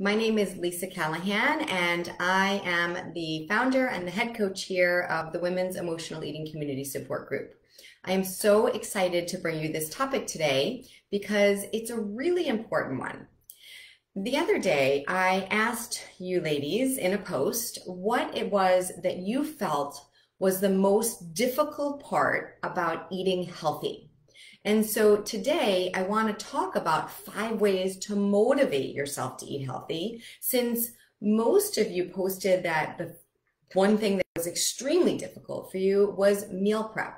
My name is Lisa Callahan, and I am the founder and the head coach here of the Women's Emotional Eating Community Support Group. I am so excited to bring you this topic today because it's a really important one. The other day, I asked you ladies in a post what it was that you felt was the most difficult part about eating healthy. And so today I want to talk about 5 ways to motivate yourself to eat healthy, since most of you posted that the one thing that was extremely difficult for you was meal prep.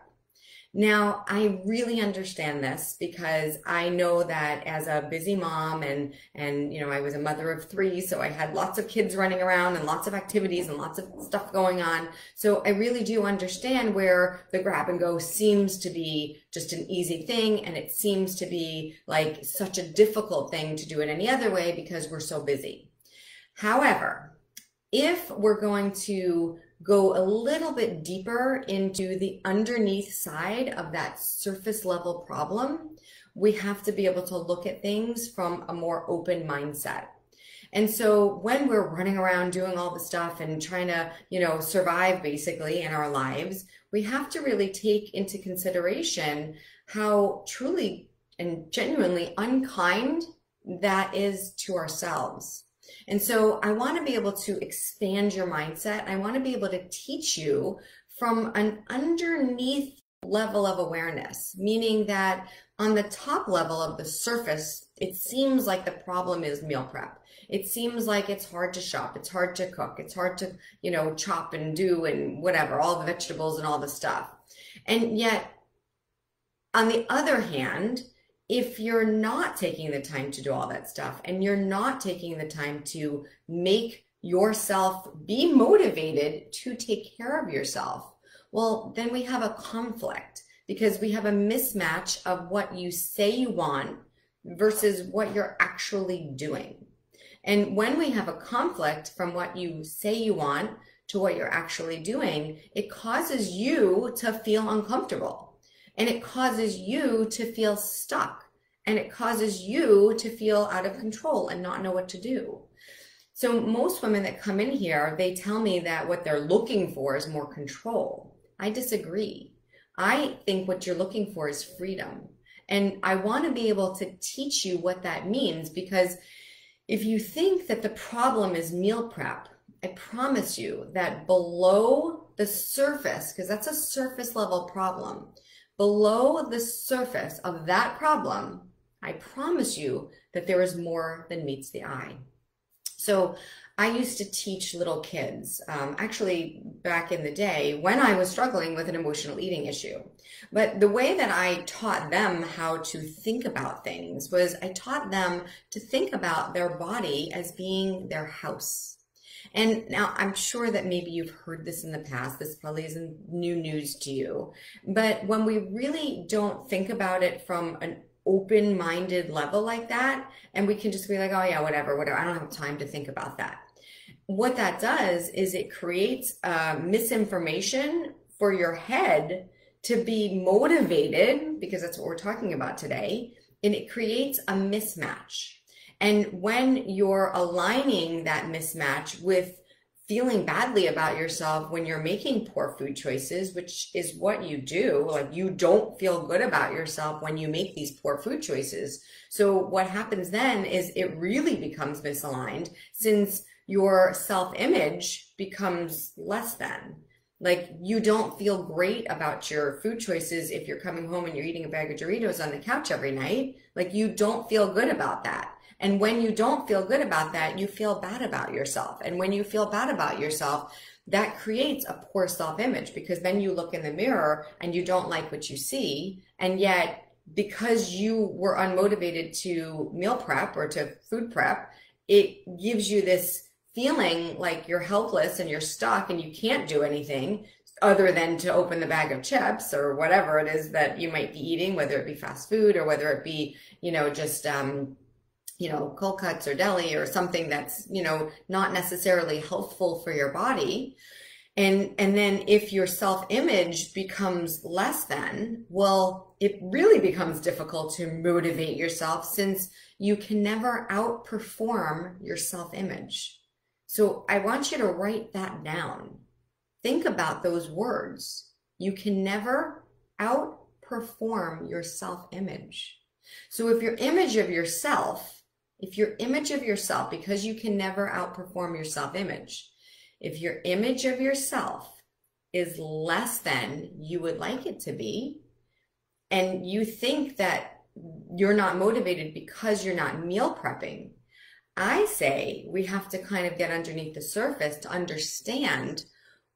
Now, I really understand this because I know that as a busy mom and I was a mother of 3, so I had lots of kids running around and lots of activities and lots of stuff going on. So I really do understand where the grab and go seems to be just an easy thing, and it seems to be like such a difficult thing to do it any other way because we're so busy. However, if we're going to go a little bit deeper into the underneath side of that surface level problem, we have to be able to look at things from a more open mindset. And so when we're running around doing all the stuff and trying to, survive basically in our lives, we have to really take into consideration how truly and genuinely unkind that is to ourselves. And so I want to be able to expand your mindset. I want to be able to teach you from an underneath level of awareness, meaning that on the top level of the surface, it seems like the problem is meal prep. It seems like it's hard to shop. It's hard to cook. It's hard to, chop and do and whatever, all the vegetables and all the stuff. And yet, on the other hand, if you're not taking the time to do all that stuff and you're not taking the time to make yourself be motivated to take care of yourself, well, then we have a conflict because we have a mismatch of what you say you want versus what you're actually doing. And when we have a conflict from what you say you want to what you're actually doing, it causes you to feel uncomfortable. And it causes you to feel stuck, and it causes you to feel out of control and not know what to do. So most women that come in here, they tell me that what they're looking for is more control. I disagree. I think what you're looking for is freedom. And I want to be able to teach you what that means, because if you think that the problem is meal prep, I promise you that below the surface, because that's a surface level problem, below the surface of that problem, I promise you that there is more than meets the eye. So I used to teach little kids, actually back in the day when I was struggling with an emotional eating issue. But the way that I taught them how to think about things was I taught them to think about their body as being their house. And now I'm sure that maybe you've heard this in the past. This probably isn't new news to you. But when we really don't think about it from an open-minded level like that, and we can just be like, oh yeah, whatever, I don't have time to think about that. What that does is it creates misinformation for your head to be motivated, because that's what we're talking about today, and it creates a mismatch. And when you're aligning that mismatch with feeling badly about yourself when you're making poor food choices, which is what you do, like you don't feel good about yourself when you make these poor food choices. So what happens then is it really becomes misaligned, since your self-image becomes less than. Like, you don't feel great about your food choices if you're coming home and you're eating a bag of Doritos on the couch every night. Like, you don't feel good about that. And when you don't feel good about that, you feel bad about yourself. And when you feel bad about yourself, that creates a poor self-image, because then you look in the mirror and you don't like what you see. And yet, because you were unmotivated to meal prep or to food prep, it gives you this feeling like you're helpless and you're stuck and you can't do anything other than to open the bag of chips or whatever it is that you might be eating, whether it be fast food or whether it be, just cold cuts or deli or something that's, not necessarily healthful for your body. And then if your self-image becomes less than, well, it really becomes difficult to motivate yourself since you can never outperform your self-image. So I want you to write that down. Think about those words. You can never outperform your self-image. So if your image of yourself, because you can never outperform your self-image, if your image of yourself is less than you would like it to be, and you think that you're not motivated because you're not meal prepping, I say we have to kind of get underneath the surface to understand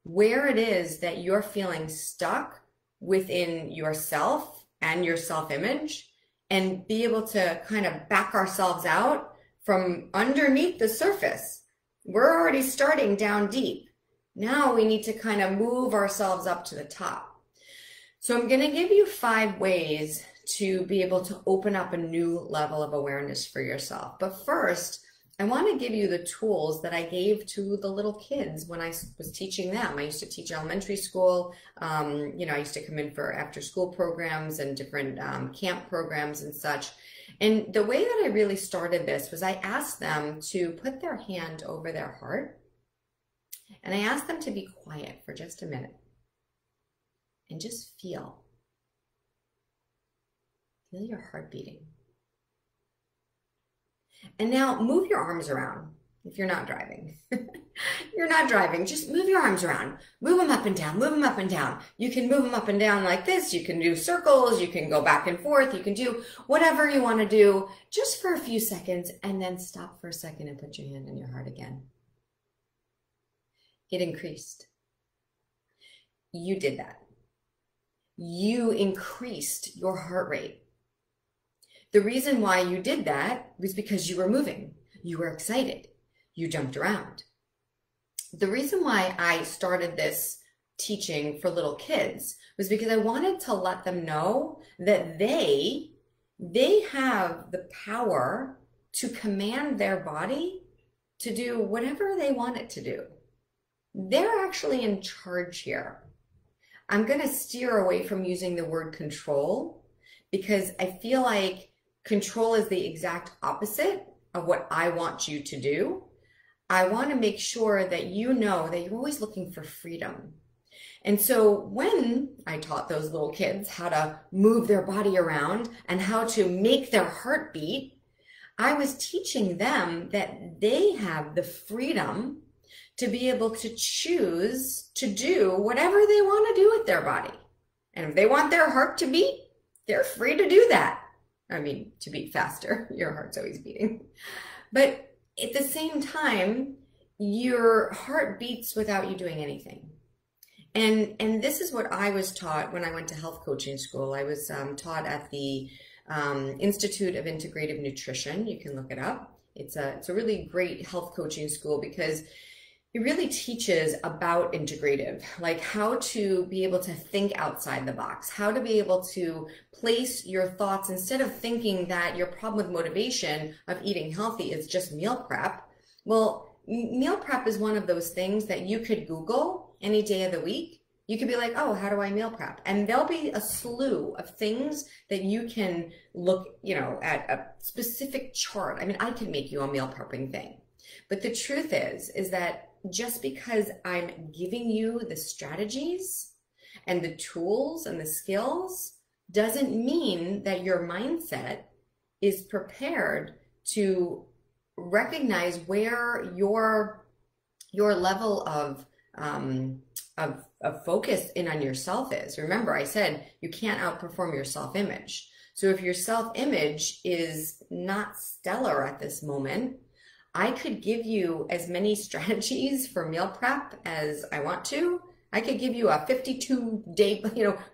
where it is that you're feeling stuck within yourself and your self-image, and be able to kind of back ourselves out from underneath the surface. We're already starting down deep. Now we need to kind of move ourselves up to the top. So I'm going to give you 5 ways to be able to open up a new level of awareness for yourself. But first, I want to give you the tools that I gave to the little kids when I was teaching them. I used to teach elementary school. I used to come in for after school programs and different camp programs and such. And the way that I really started this was I asked them to put their hand over their heart, and I asked them to be quiet for just a minute and just feel your heart beating. And now move your arms around if you're not driving. You're not driving, just move your arms around. Move them up and down, move them up and down. You can move them up and down like this. You can do circles, you can go back and forth, you can do whatever you want to do just for a few seconds, and then stop for a second and put your hand on your heart again. It increased. You did that. You increased your heart rate. The reason why you did that was because you were moving. You were excited. You jumped around. The reason why I started this teaching for little kids was because I wanted to let them know that they have the power to command their body to do whatever they want it to do. They're actually in charge here. I'm going to steer away from using the word control because I feel like control is the exact opposite of what I want you to do. I want to make sure that you know that you're always looking for freedom. And so when I taught those little kids how to move their body around and how to make their heart beat, I was teaching them that they have the freedom to be able to choose to do whatever they want to do with their body. And if they want their heart to beat, they're free to do that. I mean, to beat faster. Your heart's always beating. But at the same time, your heart beats without you doing anything. And this is what I was taught when I went to health coaching school. I was taught at the Institute of Integrative Nutrition. You can look it up. It's a really great health coaching school because it really teaches about integrative, like how to be able to think outside the box, how to be able to place your thoughts instead of thinking that your problem with motivation of eating healthy is just meal prep. Well, meal prep is one of those things that you could Google any day of the week. You could be like, oh, how do I meal prep? And there'll be a slew of things that you can look, at a specific chart. I mean, I can make you a meal prepping thing. But the truth is that just because I'm giving you the strategies and the tools and the skills doesn't mean that your mindset is prepared to recognize where your level of focus in on yourself is. Remember, I said you can't outperform your self-image. So if your self-image is not stellar at this moment, I could give you as many strategies for meal prep as I want to. I could give you a 52-day,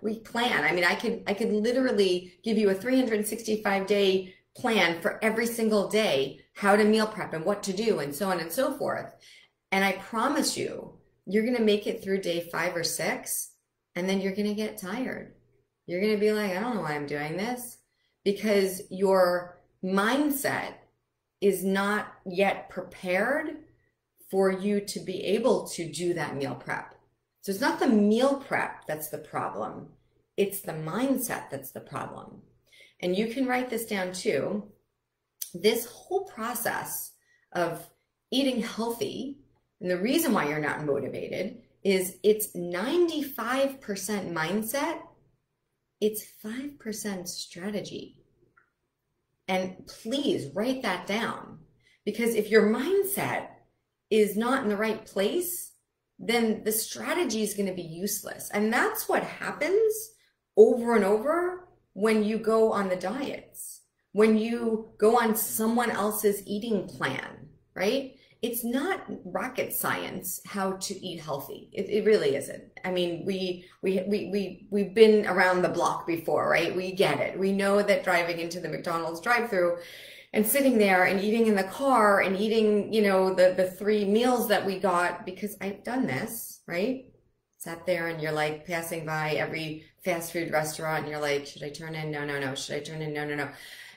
week plan. I mean, I could literally give you a 365-day plan for every single day, how to meal prep and what to do and so on and so forth. And I promise you, you're going to make it through day 5 or 6, and then you're going to get tired. You're going to be like, I don't know why I'm doing this, because your mindset is not yet prepared for you to be able to do that meal prep. So it's not the meal prep that's the problem. It's the mindset that's the problem. And you can write this down too. This whole process of eating healthy, and the reason why you're not motivated is it's 95% mindset, it's 5% strategy. And please write that down, because if your mindset is not in the right place, then the strategy is going to be useless. And that's what happens over and over when you go on the diets, when you go on someone else's eating plan, right? It's not rocket science how to eat healthy. It really isn't. I mean, we've been around the block before, right? We get it. We know that driving into the McDonald's drive-thru and sitting there and eating in the car and eating, you know, the 3 meals that we got, because I've done this, right? Sat there and you're like passing by every fast food restaurant and you're like, should I turn in? No, no, no. Should I turn in? No, no, no.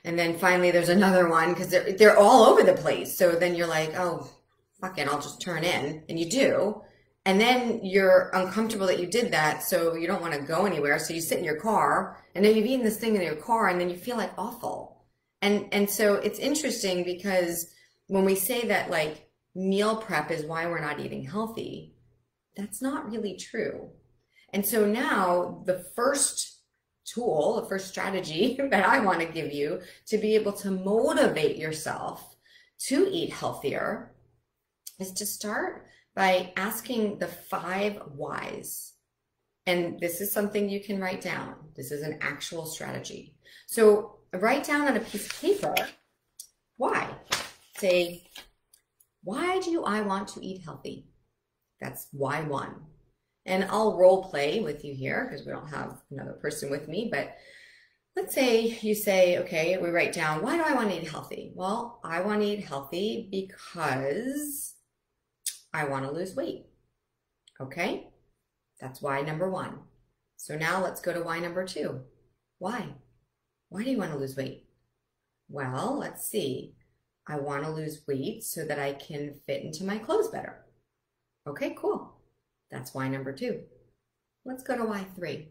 And then finally there's another one because they're all over the place. So then you're like, oh, fuck it, I'll just turn in. And you do. And then you're uncomfortable that you did that. So you don't want to go anywhere. So you sit in your car and then you've eaten this thing in your car and then you feel like awful. And so it's interesting because when we say that like meal prep is why we're not eating healthy, that's not really true. And so now the first tool, the first strategy that I want to give you to be able to motivate yourself to eat healthier is to start by asking the 5 whys. And this is something you can write down. This is an actual strategy. So write down on a piece of paper, why? Say, why do I want to eat healthy? That's why 1. And I'll role play with you here because we don't have another person with me, but let's say you say, okay, we write down, why do I want to eat healthy? Well, I want to eat healthy because I want to lose weight. Okay, that's why number 1. So now let's go to why number 2. Why? Why do you want to lose weight? Well, let's see. I want to lose weight so that I can fit into my clothes better. Okay, cool. That's why number 2. Let's go to why 3.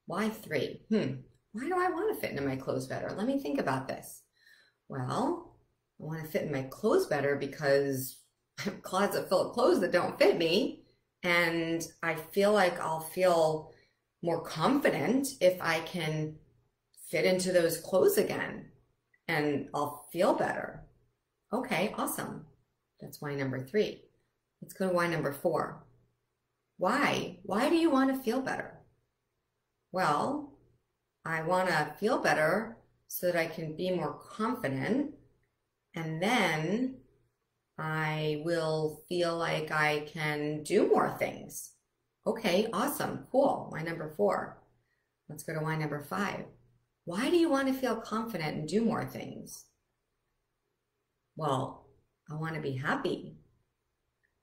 Why 3? Why do I want to fit into my clothes better? Let me think about this. Well, I want to fit in my clothes better because I have a closet full of clothes that don't fit me. And I feel like I'll feel more confident if I can fit into those clothes again. And I'll feel better. Okay, awesome. That's why number 3. Let's go to why number 4. Why? Why do you want to feel better? Well, I want to feel better so that I can be more confident, and then I will feel like I can do more things. Okay, awesome, cool. Why number 4. Let's go to why number 5. Why do you want to feel confident and do more things? Well, I want to be happy.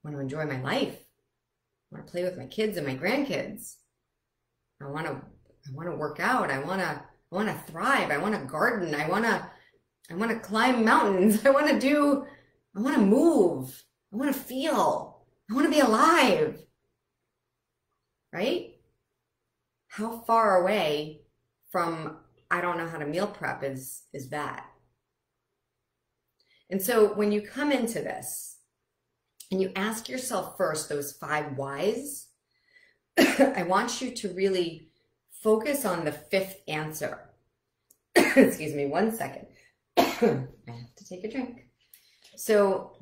I want to enjoy my life. I want to play with my kids and my grandkids. I want to work out. I want to thrive. I want to garden. I want to climb mountains. I want to move. I want to feel. I want to be alive. Right? How far away from I don't know how to meal prep is that? And so when you come into this and you ask yourself first those 5 whys, I want you to really focus on the 5th answer. Excuse me, 1 second. I have to take a drink. So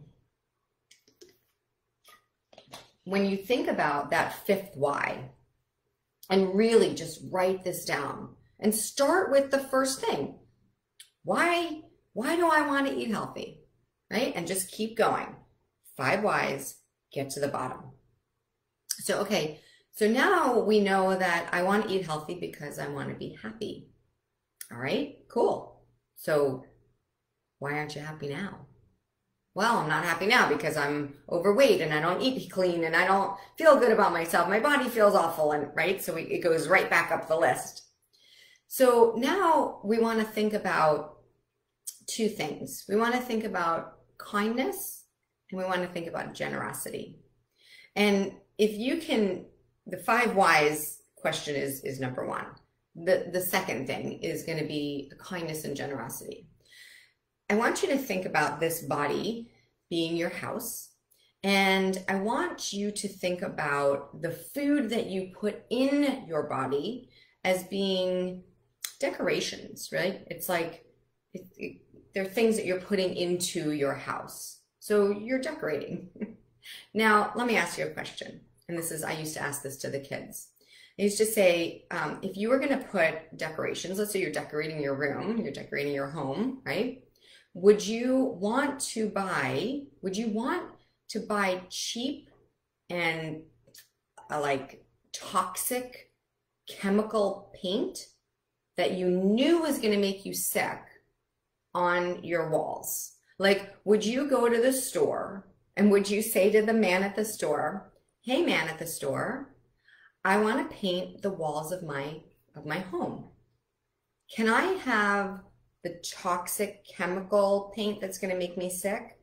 when you think about that 5th why, and really just write this down and start with the first thing. Why do I want to eat healthy? Right? And just keep going. 5 whys, get to the bottom. So, okay, so now we know that I want to eat healthy because I want to be happy. All right, cool. So why aren't you happy now? Well, I'm not happy now because I'm overweight and I don't eat clean and I don't feel good about myself. My body feels awful, and right? So it goes right back up the list. So now we want to think about 2 things. We want to think about kindness and we want to think about generosity. And if you can, the 5 whys question is number one. The second thing is going to be kindness and generosity. I want you to think about this body being your house, and I want you to think about the food that you put in your body as being decorations, right? It's like they're things that you're putting into your house. So you're decorating. Now, let me ask you a question. And I used to ask this to the kids. I used to say, if you were going to put decorations, let's say you're decorating your room, you're decorating your home, right? Would you want to buy cheap and like toxic chemical paint that you knew was going to make you sick on your walls? Like, would you go to the store and would you say to the man at the store, hey man at the store, I want to paint the walls of my home. Can I have the toxic chemical paint that's going to make me sick?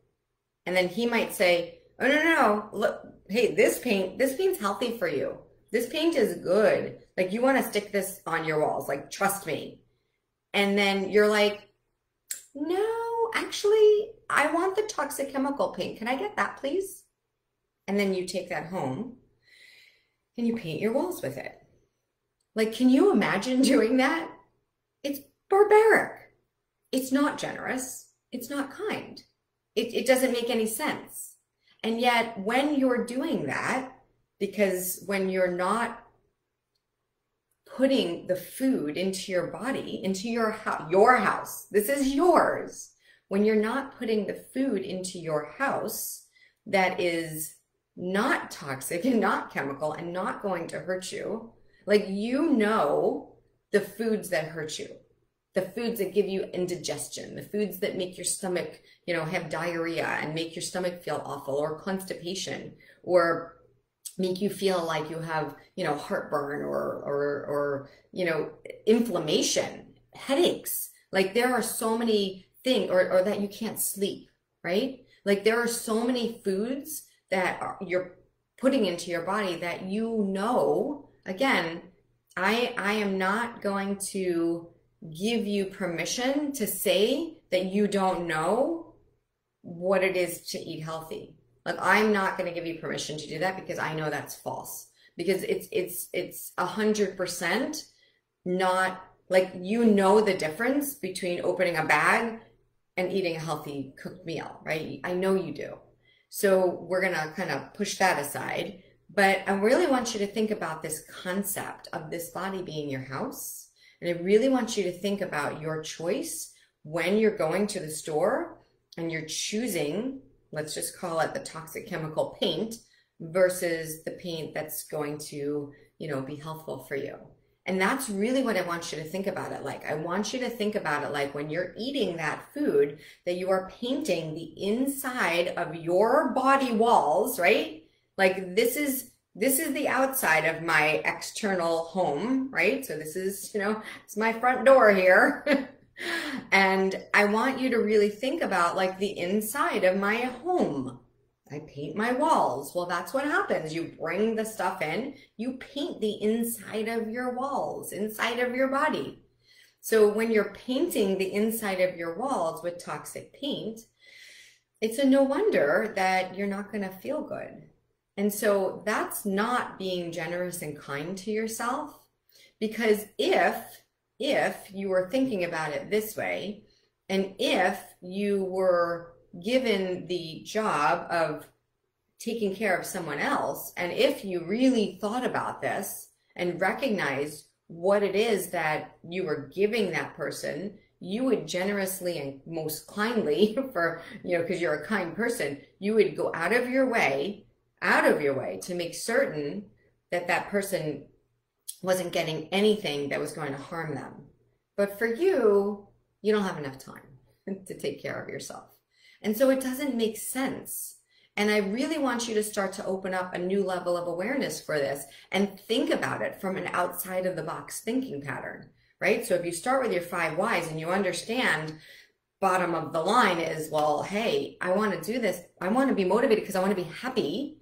And then he might say, oh, no, look, hey, this paint's healthy for you. This paint is good. Like, you want to stick this on your walls, like, trust me. And then you're like, no, actually, I want the toxic chemical paint. Can I get that, please? And then you take that home and you paint your walls with it. Like, can you imagine doing that? It's barbaric. It's not generous. It's not kind. It doesn't make any sense. And yet when you're doing that, because when you're not putting the food into your body, into your house, this is yours. When you're not putting the food into your house that is not toxic and not chemical and not going to hurt you, like, you know, the foods that hurt you, the foods that give you indigestion, the foods that make your stomach, have diarrhea and make your stomach feel awful, or constipation, or make you feel like you have, heartburn or inflammation, headaches. Like, there are so many things, or that you can't sleep, right? Like, there are so many foods that you're putting into your body that again, I am not going to give you permission to say that you don't know what it is to eat healthy. Like, I'm not going to give you permission to do that, because I know that's false. Because it's 100% not, like, the difference between opening a bag and eating a healthy cooked meal, right? I know you do. So we're going to kind of push that aside. But I really want you to think about this concept of this body being your house. And I really want you to think about your choice when you're going to the store and you're choosing, let's just call it the toxic chemical paint, versus the paint that's going to, be helpful for you. And that's really what I want you to think about it like. I want you to think about it like, when you're eating that food, that you are painting the inside of your body walls, right? Like, this is the outside of my external home, right? So this is, it's my front door here. And I want you to really think about, like, the inside of my home. I paint my walls. Well, that's what happens. You bring the stuff in, you paint the inside of your walls, inside of your body. So when you're painting the inside of your walls with toxic paint, it's a no wonder that you're not going to feel good. And so that's not being generous and kind to yourself. Because if you were thinking about it this way, and if you were given the job of taking care of someone else, and if you really thought about this and recognized what it is that you were giving that person, you would generously and most kindly, because you're a kind person, you would go out of your way to make certain that that person wasn't getting anything that was going to harm them. But for you, you don't have enough time to take care of yourself. And so it doesn't make sense. And I really want you to start to open up a new level of awareness for this and think about it from an outside of the box thinking pattern, right? So if you start with your 5 whys and you understand, bottom of the line is, well, hey, I want to do this. I want to be motivated because I want to be happy.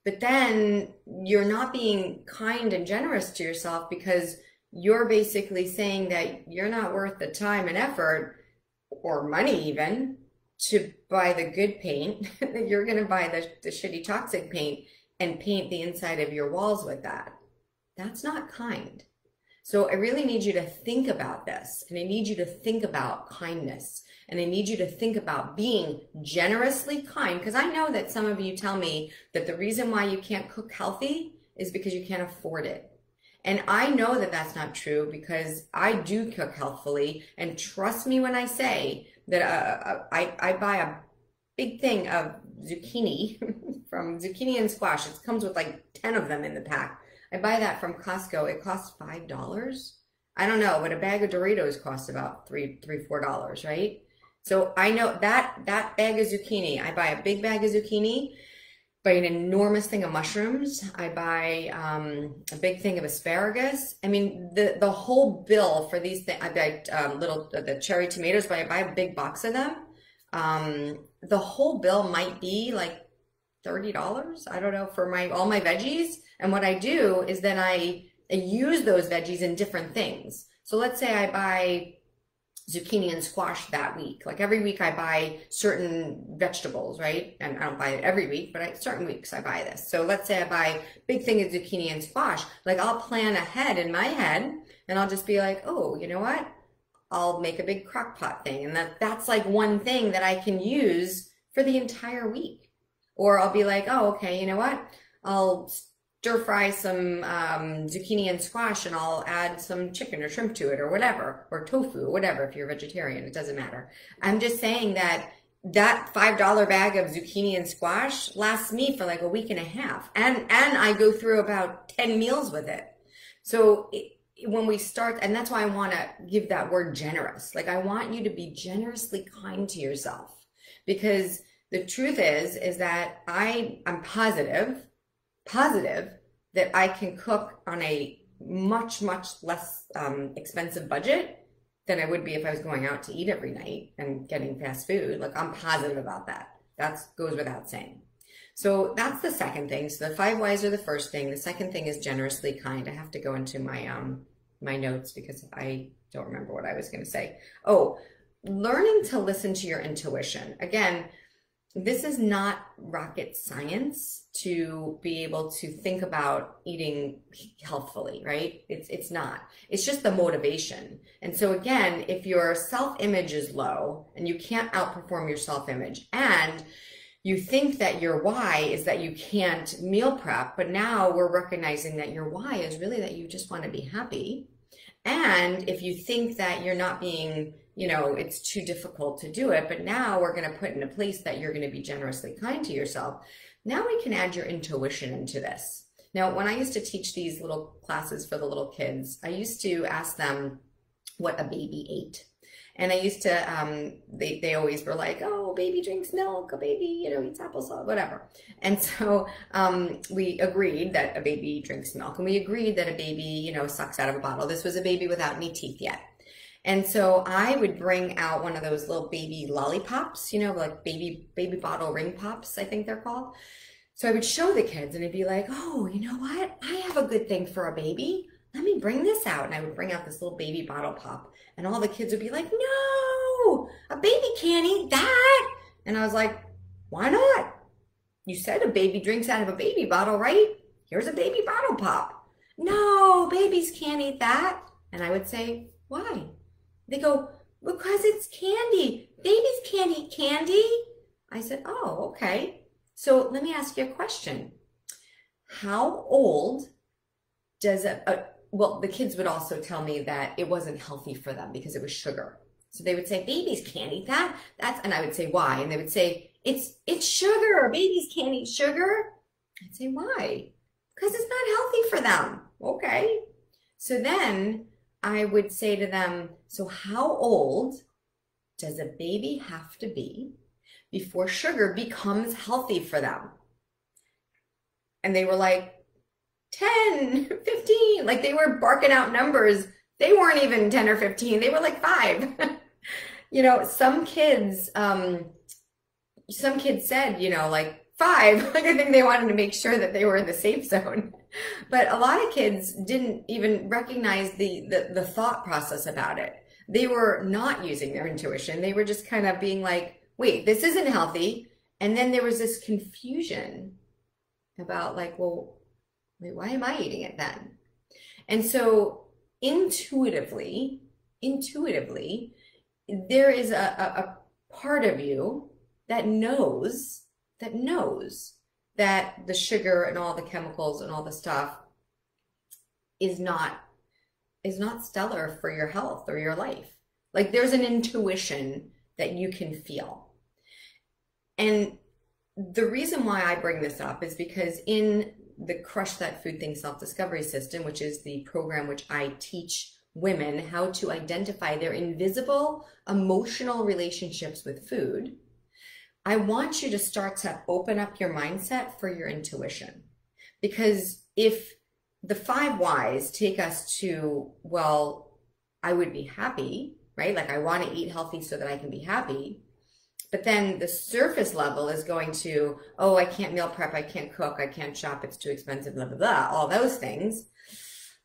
but then you're not being kind and generous to yourself because you're basically saying that you're not worth the time and effort or money even to buy the good paint. You're going to buy the shitty toxic paint and paint the inside of your walls with that. That's not kind. So I really need you to think about this, and I need you to think about kindness, and I need you to think about being generously kind, because I know that some of you tell me that the reason why you can't cook healthy is because you can't afford it. And I know that that's not true because I do cook healthfully, and trust me when I say that I buy a big thing of zucchini from Zucchini and Squash. It comes with like 10 of them in the pack. I buy that from Costco. It costs $5. I don't know, but a bag of Doritos costs about $4, right? So I know that bag of zucchini, I buy a big bag of zucchini, buy an enormous thing of mushrooms. I buy a big thing of asparagus. I mean, the whole bill for these things, I buy the cherry tomatoes, but I buy a big box of them. The whole bill might be like $30, I don't know, for all my veggies. And what I do is then I use those veggies in different things. So let's say I buy zucchini and squash that week. Like every week I buy certain vegetables, right? And I don't buy it every week, but certain weeks I buy this. So let's say I buy a big thing of zucchini and squash. Like I'll plan ahead in my head and I'll just be like, oh, you know what? I'll make a big crock pot thing. And that's like one thing that I can use for the entire week. Or I'll be like, oh, okay, you know what? I'll stir fry some zucchini and squash and I'll add some chicken or shrimp to it or whatever, or tofu, whatever, if you're a vegetarian, it doesn't matter. I'm just saying that $5 bag of zucchini and squash lasts me for like a week and a half. And I go through about 10 meals with it. So when we start, and that's why I want to give that word generous. Like I want you to be generously kind to yourself, because the truth is that I'm positive that I can cook on a much, much less expensive budget than I would be if I was going out to eat every night and getting fast food. Like I'm positive about that. That goes without saying. So that's the second thing. So the 5 whys are the first thing. The second thing is generously kind. I have to go into my my notes because I don't remember what I was going to say. Oh, learning to listen to your intuition. Again, this is not rocket science to be able to think about eating healthfully, right? It's not. It's just the motivation. And so again, if your self-image is low and you can't outperform your self-image, and you think that your why is that you can't meal prep, but now we're recognizing that your why is really that you just want to be happy. And if you think that you're not being, it's too difficult to do it, but now we're going to put in a place that you're going to be generously kind to yourself. Now we can add your intuition into this. Now, when I used to teach these little classes for the little kids, I used to ask them what a baby ate. And I used to, they always were like, oh, baby drinks milk, a baby, eats applesauce, whatever. And so we agreed that a baby drinks milk, and we agreed that a baby, sucks out of a bottle. This was a baby without any teeth yet. And so I would bring out one of those little baby lollipops, like baby bottle ring pops, I think they're called. So I would show the kids and I'd be like, oh, you know what? I have a good thing for a baby. Let me bring this out. And I would bring out this little baby bottle pop. And all the kids would be like, no, a baby can't eat that. And I was like, why not? You said a baby drinks out of a baby bottle, right? Here's a baby bottle pop. No, babies can't eat that. And I would say, why? They go, because it's candy. Babies can't eat candy. I said, oh, okay. So let me ask you a question. How old does well, the kids would also tell me that it wasn't healthy for them because it was sugar. So they would say, babies can't eat that. And I would say, why? And they would say, it's sugar. Babies can't eat sugar. I'd say, why? Because it's not healthy for them. Okay. So then I would say to them, so how old does a baby have to be before sugar becomes healthy for them? And they were like, 10, 15, like they were barking out numbers. They weren't even 10 or 15. They were like 5. Some kids said, like 5. Like, I think they wanted to make sure that they were in the safe zone. But a lot of kids didn't even recognize the thought process about it. They were not using their intuition. They were just kind of being like, wait, this isn't healthy. And then there was this confusion about like, well, wait, why am I eating it then? And so intuitively, there is a part of you that knows that the sugar and all the chemicals and all the stuff is not stellar for your health or your life. Like, there's an intuition that you can feel. And the reason why I bring this up is because in the Crush That Food Thing Self-Discovery System, which is the program which I teach women how to identify their invisible emotional relationships with food, I want you to start to open up your mindset for your intuition. Because if the 5 whys take us to, well, I would be happy, right? Like, I want to eat healthy so that I can be happy. But then the surface level is going to, oh, I can't meal prep, I can't cook, I can't shop, it's too expensive, blah, blah, blah, all those things.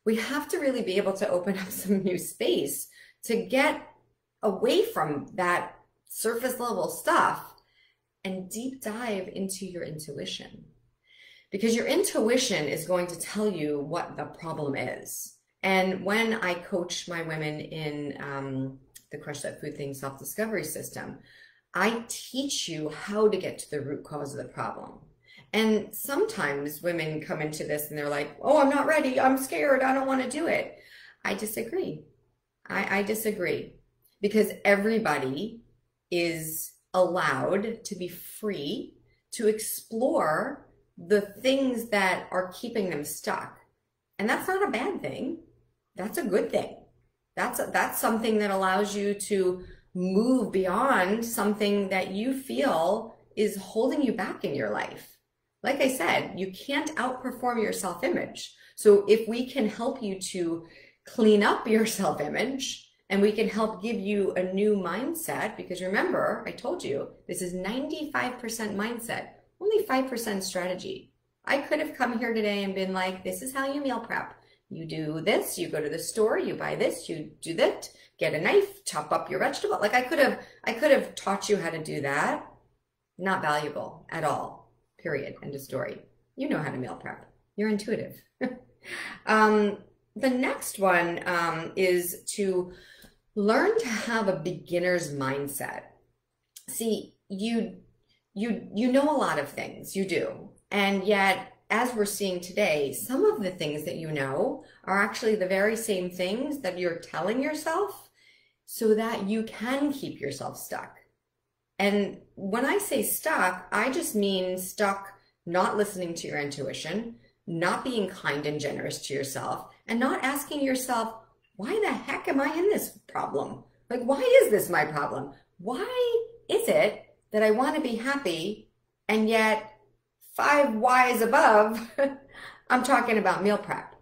We have to really be able to open up some new space to get away from that surface level stuff and deep dive into your intuition. Because your intuition is going to tell you what the problem is. And when I coach my women in the Crush That Food Thing Self-Discovery System, I teach you how to get to the root cause of the problem. And sometimes women come into this and they're like, oh, I'm not ready, I'm scared, I don't want to do it. I disagree. I disagree. Because everybody is allowed to be free to explore the things that are keeping them stuck. And that's not a bad thing. That's a good thing. That's something that allows you to move beyond something that you feel is holding you back in your life. Like I said, you can't outperform your self-image. So if we can help you to clean up your self-image and we can help give you a new mindset, because remember, I told you, this is 95% mindset, only 5% strategy. I could have come here today and been like, this is how you meal prep. You do this, you go to the store, you buy this, you do that, get a knife, chop up your vegetable. Like, I could have taught you how to do that. Not valuable at all. Period. End of story. You know how to meal prep. You're intuitive. The next one is to learn to have a beginner's mindset. See, you know a lot of things, you do. And yet, as we're seeing today, some of the things that you know are actually the very same things that you're telling yourself so that you can keep yourself stuck. And when I say stuck, I just mean stuck not listening to your intuition, not being kind and generous to yourself, and not asking yourself, why the heck am I in this problem? Like, why is this my problem? Why is it that I want to be happy and yet 5 whys above, I'm talking about meal prep?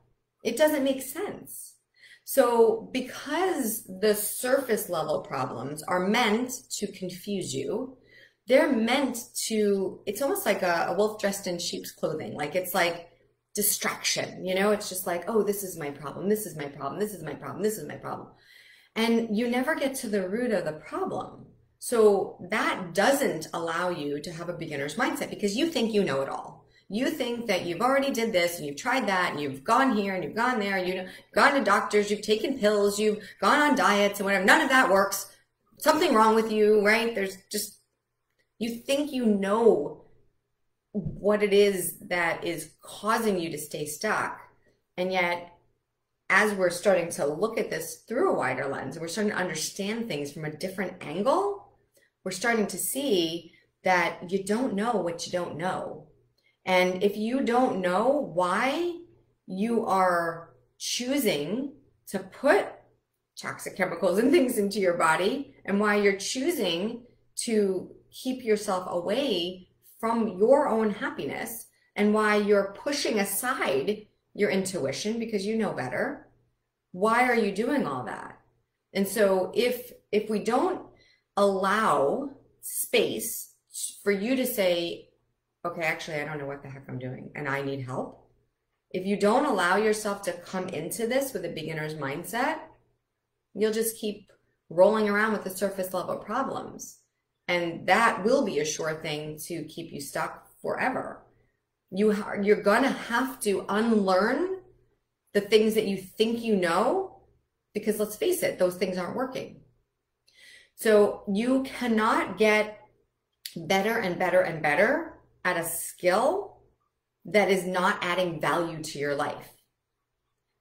It doesn't make sense. So because the surface level problems are meant to confuse you, they're meant to, it's almost like a wolf dressed in sheep's clothing. Like, it's like distraction, you know? It's just like, oh, this is my problem, this is my problem, this is my problem, this is my problem. And you never get to the root of the problem. So that doesn't allow you to have a beginner's mindset because you think you know it all. You think that you've already did this and you've tried that and you've gone here and you've gone there, and you've gone to doctors, you've taken pills, you've gone on diets and whatever. None of that works. Something wrong with you, right? There's just, you think you know what it is that is causing you to stay stuck. And yet, as we're starting to look at this through a wider lens, and we're starting to understand things from a different angle, we're starting to see that you don't know what you don't know. And if you don't know why you are choosing to put toxic chemicals and things into your body, and why you're choosing to keep yourself away from your own happiness, and why you're pushing aside your intuition because you know better, why are you doing all that? And so if we don't allow space for you to say, okay, actually, I don't know what the heck I'm doing and I need help. If you don't allow yourself to come into this with a beginner's mindset, you'll just keep rolling around with the surface level problems. And that will be a sure thing to keep you stuck forever. You're gonna have to unlearn the things that you think you know, because let's face it, those things aren't working. So you cannot get better and better and better at a skill that is not adding value to your life.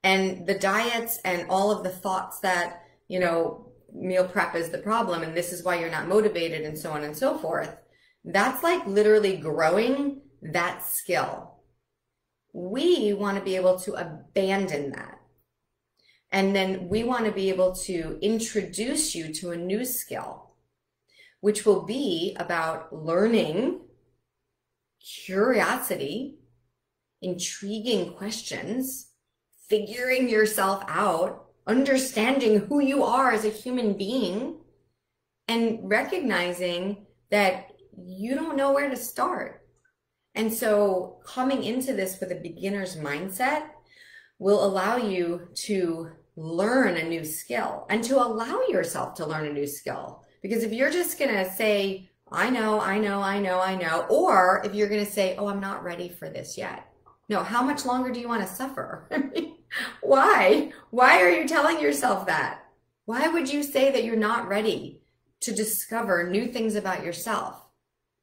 And the diets and all of the thoughts that, you know, meal prep is the problem and this is why you're not motivated and so on and so forth, that's like literally growing that skill. We want to be able to abandon that. And then we want to be able to introduce you to a new skill, which will be about learning, curiosity, intriguing questions, figuring yourself out, understanding who you are as a human being, and recognizing that you don't know where to start. And so coming into this with a beginner's mindset will allow you to learn a new skill and to allow yourself to learn a new skill. Because if you're just going to say, I know, or if you're going to say, oh, I'm not ready for this yet. No, how much longer do you want to suffer? I mean, why? Why are you telling yourself that? Why would you say that you're not ready to discover new things about yourself?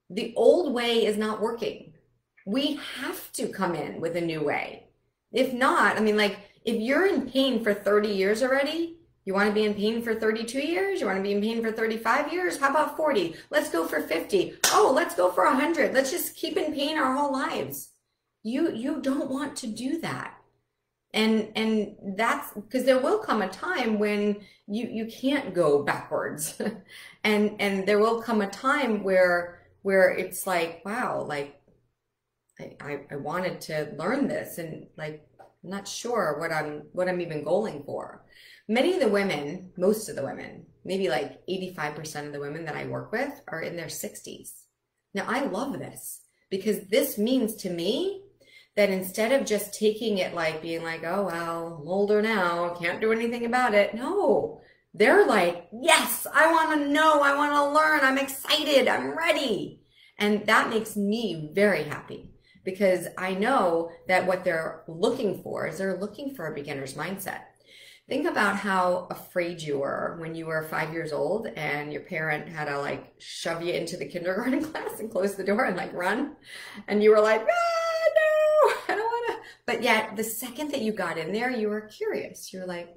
The old way is not working. We have to come in with a new way. If not, I mean, like, if you're in pain for 30 years already, you want to be in pain for 32 years? You want to be in pain for 35 years? How about 40? Let's go for 50. Oh, let's go for 100. Let's just keep in pain our whole lives. You don't want to do that. And that's because there will come a time when you can't go backwards. and there will come a time where it's like, wow, like I wanted to learn this and like I'm not sure what I'm even going for. Many of the women, most of the women, maybe like 85% of the women that I work with are in their 60s. Now I love this because this means to me that instead of just taking it like being like, oh, well, I'm older now, can't do anything about it. No, they're like, yes, I want to know, I want to learn, I'm excited, I'm ready. And that makes me very happy because I know that what they're looking for is they're looking for a beginner's mindset. Think about how afraid you were when you were 5 years old and your parent had to like shove you into the kindergarten class and close the door and like run. And you were like, no, I don't want to. But yet the second that you got in there, you were curious. You're like,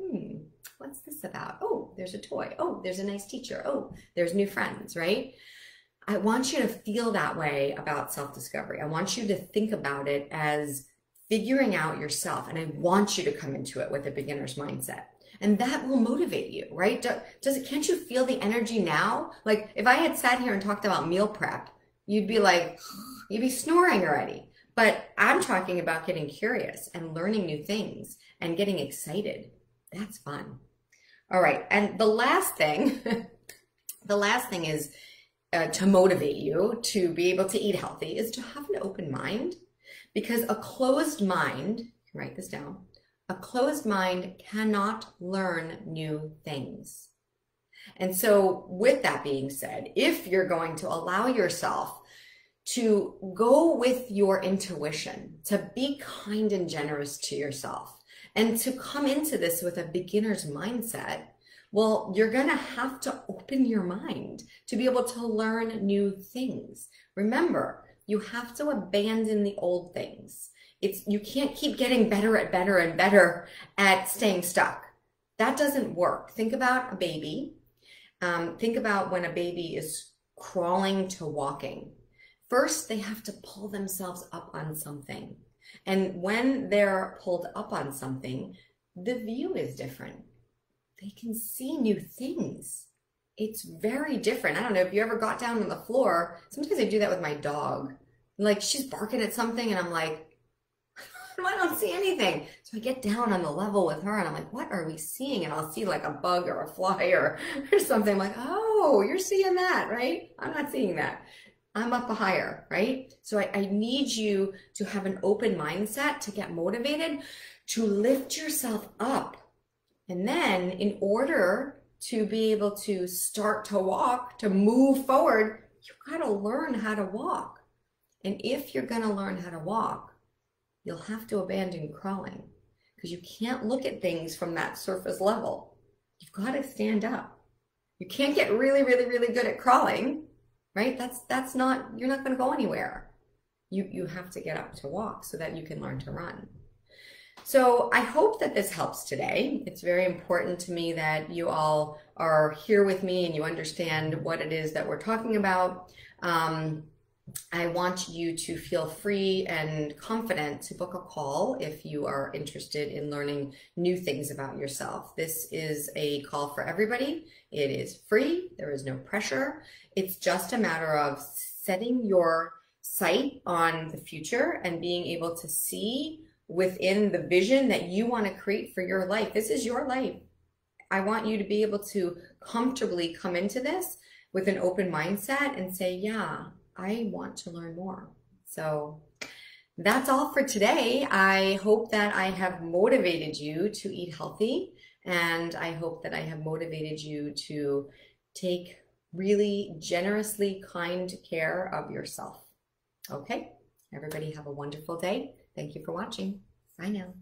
what's this about? Oh, there's a toy. Oh, there's a nice teacher. Oh, there's new friends, right? I want you to feel that way about self-discovery. I want you to think about it as figuring out yourself. And I want you to come into it with a beginner's mindset. And that will motivate you, right? Can't you feel the energy now? Like if I had sat here and talked about meal prep, you'd be like, you'd be snoring already. But I'm talking about getting curious and learning new things and getting excited. That's fun. All right. And the last thing, is to motivate you to be able to eat healthy is to have an open mind, because a closed mind, write this down, a closed mind cannot learn new things. And so with that being said, if you're going to allow yourself to go with your intuition, to be kind and generous to yourself, and to come into this with a beginner's mindset, well, you're going to have to open your mind to be able to learn new things. Remember, you have to abandon the old things. You can't keep getting better and better at staying stuck. That doesn't work. Think about a baby. Think about when a baby is crawling to walking. First, they have to pull themselves up on something. And when they're pulled up on something, the view is different. They can see new things. It's very different. I don't know if you ever got down on the floor. Sometimes I do that with my dog. Like she's barking at something and I'm like, I don't see anything. So I get down on the level with her and I'm like, what are we seeing? And I'll see like a bug or a fly or something. I'm like, oh, you're seeing that, right? I'm not seeing that. I'm up higher, right? So I need you to have an open mindset, to get motivated, to lift yourself up. And then in order to be able to start to walk, to move forward, you've got to learn how to walk. And if you're going to learn how to walk, you'll have to abandon crawling, because you can't look at things from that surface level. You've got to stand up. You can't get really, really, really good at crawling, right? That's not, you're not going to go anywhere. You have to get up to walk so that you can learn to run. So I hope that this helps today. It's very important to me that you all are here with me and you understand what it is that we're talking about. I want you to feel free and confident to book a call if you are interested in learning new things about yourself. This is a call for everybody. It is free. There is no pressure. It's just a matter of setting your sight on the future and being able to see within the vision that you want to create for your life. This is your life. I want you to be able to comfortably come into this with an open mindset and say, yeah, I want to learn more. So that's all for today. I hope that I have motivated you to eat healthy, and I hope that I have motivated you to take really generously kind care of yourself. Okay, everybody have a wonderful day. Thank you for watching. Bye now.